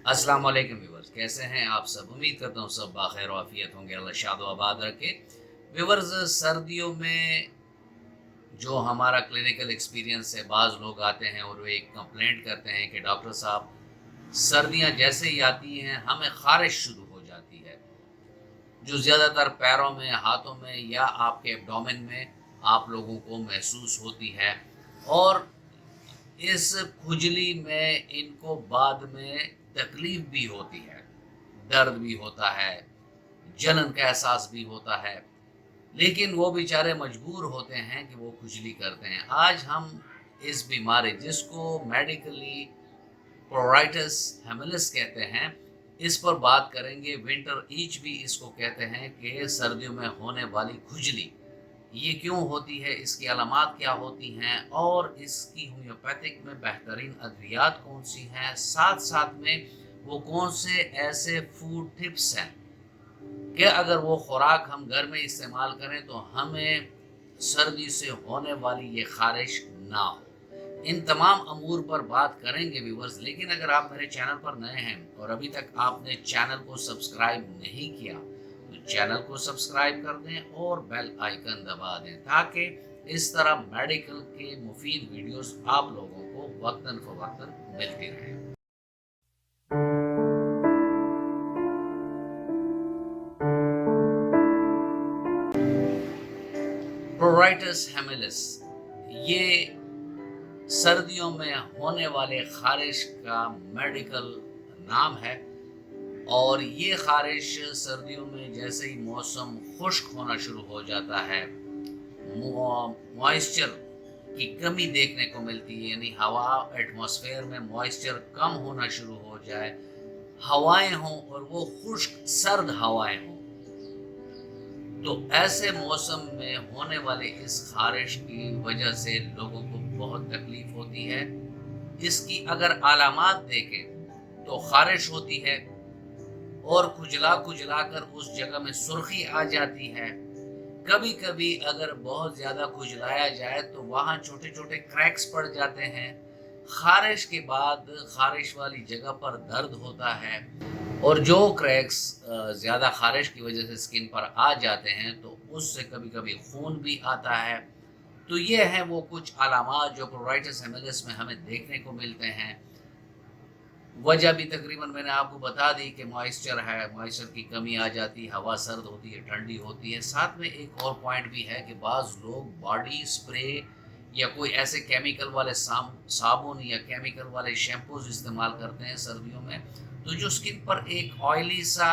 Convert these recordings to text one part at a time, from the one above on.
अस्सलाम वालेकुम व्यूवर्स, कैसे हैं आप सब। उम्मीद करता हूँ सब बाखैर वाफियत होंगे, अल्लाह शाद आबाद रखे। व्यूवर्स, सर्दियों में जो हमारा क्लिनिकल एक्सपीरियंस है, बाज़ लोग आते हैं और वो एक कंप्लेंट करते हैं कि डॉक्टर साहब, सर्दियाँ जैसे ही आती हैं हमें ख़ारिश शुरू हो जाती है, जो ज़्यादातर पैरों में, हाथों में या आपके एब्डोमेन में आप लोगों को महसूस होती है। और इस खुजली में इनको बाद में तकलीफ भी होती है, दर्द भी होता है, जलन का एहसास भी होता है, लेकिन वो बेचारे मजबूर होते हैं कि वो खुजली करते हैं। आज हम इस बीमारी, जिसको मेडिकली प्रोराइटिस हेमिलिस कहते हैं, इस पर बात करेंगे। विंटर ईच भी इसको कहते हैं कि सर्दियों में होने वाली खुजली, ये क्यों होती है, इसकी अलामात क्या होती हैं और इसकी होम्योपैथिक में बेहतरीन अद्वियात कौन सी हैं, साथ साथ में वो कौन से ऐसे फूड टिप्स हैं कि अगर वो खुराक हम घर में इस्तेमाल करें तो हमें सर्दी से होने वाली ये खारिश ना हो। इन तमाम अमूर पर बात करेंगे व्यूवर्स, लेकिन अगर आप मेरे चैनल पर नए हैं और अभी तक आपने चैनल को सब्सक्राइब नहीं किया तो चैनल को सब्सक्राइब कर दें और बेल आइकन दबा दें, ताकि इस तरह मेडिकल के मुफीद वीडियोस आप लोगों को वक्तन फवक्तन मिलती रहें। प्रोराइटिस हेमिलिस ये सर्दियों में होने वाले खारिश का मेडिकल नाम है। और ये खारिश सर्दियों में जैसे ही मौसम खुश्क होना शुरू हो जाता है, मॉइस्चर की कमी देखने को मिलती है, यानी हवा एटमॉस्फेयर में मॉइस्चर कम होना शुरू हो जाए, हवाएं हों और वो खुश्क सर्द हवाएं हों, तो ऐसे मौसम में होने वाले इस खारिश की वजह से लोगों को बहुत तकलीफ होती है। इसकी अगर अलामात देखें तो खारिश होती है और खुजला खुजला कर उस जगह में सुर्खी आ जाती है। कभी कभी अगर बहुत ज़्यादा खुजलाया जाए तो वहाँ छोटे छोटे क्रैक्स पड़ जाते हैं। खारिश के बाद खारिश वाली जगह पर दर्द होता है और जो क्रैक्स ज़्यादा खारिश की वजह से स्किन पर आ जाते हैं तो उससे कभी कभी खून भी आता है। तो ये हैं वो कुछ अलामात जो प्रोराइटिस हेमिलिस में हमें देखने को मिलते हैं। वजह भी तकरीबन मैंने आपको बता दी कि मॉइस्चर है, मॉइस्चर की कमी आ जाती है, हवा सर्द होती है, ठंडी होती है। साथ में एक और पॉइंट भी है कि बाज़ लोग बॉडी स्प्रे या कोई ऐसे केमिकल वाले साबुन या केमिकल वाले शैम्पूज इस्तेमाल करते हैं सर्दियों में, तो जो स्किन पर एक ऑयली सा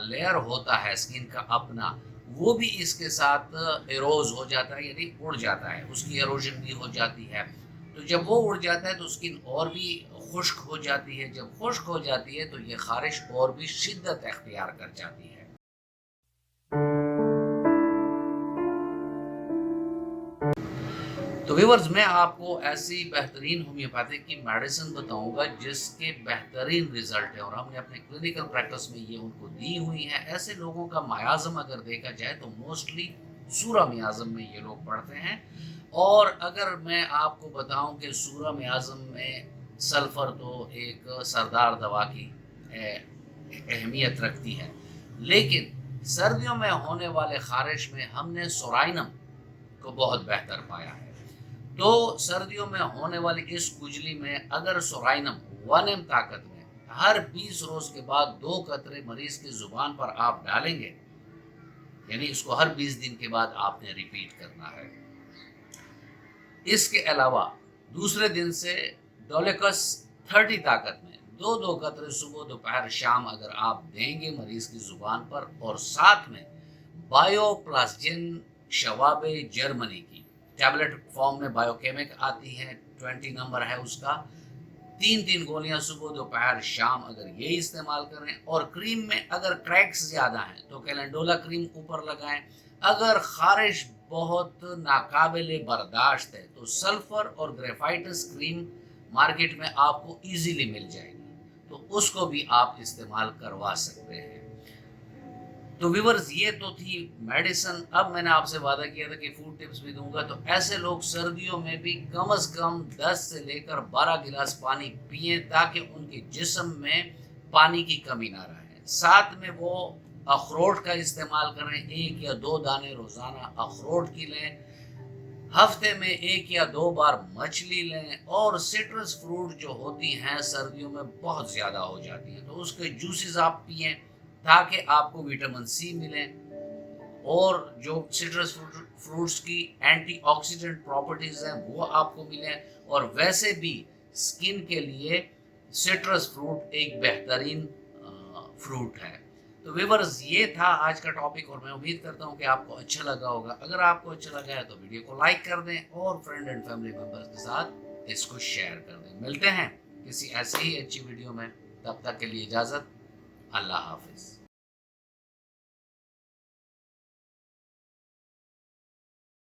लेयर होता है स्किन का अपना, वो भी इसके साथ एरोज हो जाता है, यानी उड़ जाता है, उसकी एरोजन भी हो जाती है। तो जब वो उड़ जाता है तो स्किन और भी खुश्क हो जाती है। जब खुश्क हो जाती है तो ये खारिश और भी शिद्दत अख्तियार कर जाती है। तो व्यूअर्स, मैं आपको ऐसी बेहतरीन होम्योपैथिक की मेडिसिन बताऊंगा जिसके बेहतरीन रिजल्ट है और हमने अपने क्लिनिकल प्रैक्टिस में ये उनको दी हुई है। ऐसे लोगों का मियाज़म अगर देखा जाए तो मोस्टली सूरा मियाज़म में ये लोग पढ़ते हैं। और अगर मैं आपको बताऊं कि सूरा मियाज़म में सल्फ़र तो एक सरदार दवा की अहमियत रखती है, लेकिन सर्दियों में होने वाले खारिश में हमने सोराइनम को बहुत बेहतर पाया है। तो सर्दियों में होने वाली इस खुजली में अगर सोराइनम 1 ml ताकत में हर 20 रोज के बाद 2 कतरे मरीज की जुबान पर आप डालेंगे, यानी इसको हर 20 दिन के बाद आपने रिपीट करना है। इसके अलावा दूसरे दिन से डोलेकस 30 ताकत में 2-2 कतरे सुबह दोपहर शाम अगर आप देंगे मरीज की जुबान पर, और साथ में बायोप्लास्टिन शवाबे जर्मनी की टैबलेट फॉर्म में बायोकेमिक आती है, 20 नंबर है उसका, 3-3 गोलियां सुबह दोपहर शाम अगर ये इस्तेमाल करें। और क्रीम में अगर क्रैक्स ज़्यादा हैं तो कैलेंडोला क्रीम ऊपर लगाएं। अगर खारिश बहुत नाकाबिले बर्दाश्त है तो सल्फर और ग्रेफाइटस क्रीम मार्केट में आपको इजीली मिल जाएगी, तो उसको भी आप इस्तेमाल करवा सकते हैं। تو ویورز یہ تو تھی میڈیسن. اب میں نے آپ سے وعدہ کیا تھا کہ فوڈ ٹپس بھی دوں گا. تو ایسے لوگ سردیوں میں بھی کم از کم 10 سے لے کر 12 گلاس پانی پئیں تاکہ ان کے جسم میں پانی کی کمی نہ رہے. ساتھ میں وہ اخروٹ کا استعمال کریں. 1 یا 2 دانے روزانہ اخروٹ کی لیں. ہفتے میں 1 یا 2 بار مچھلی لیں. اور سٹرس فروٹ جو ہوتی ہیں سردیوں میں بہت زیادہ ہو جاتی ہیں تو اس کے جوسز آپ پئیں تاکہ آپ کو وٹامن سی ملے. اور جو سٹرس فروٹس کی اینٹی آکسیڈنٹ پراپرٹیز ہیں وہ آپ کو ملیں. اور ویسے بھی سکن کے لیے سٹرس فروٹ ایک بہترین فروٹ ہے. تو ویورز یہ تھا آج کا ٹاپک اور میں امید کرتا ہوں کہ آپ کو اچھا لگا ہوگا. اگر آپ کو اچھا لگا ہے تو ویڈیو کو لائک کر دیں اور فرینڈ اینڈ فیملی ممبرز کے ساتھ اس کو شیئر کر دیں. ملتے ہیں کسی ایسے ہی اچھی ویڈیو میں. تب تک کے لیے اجازت. اللہ حافظ.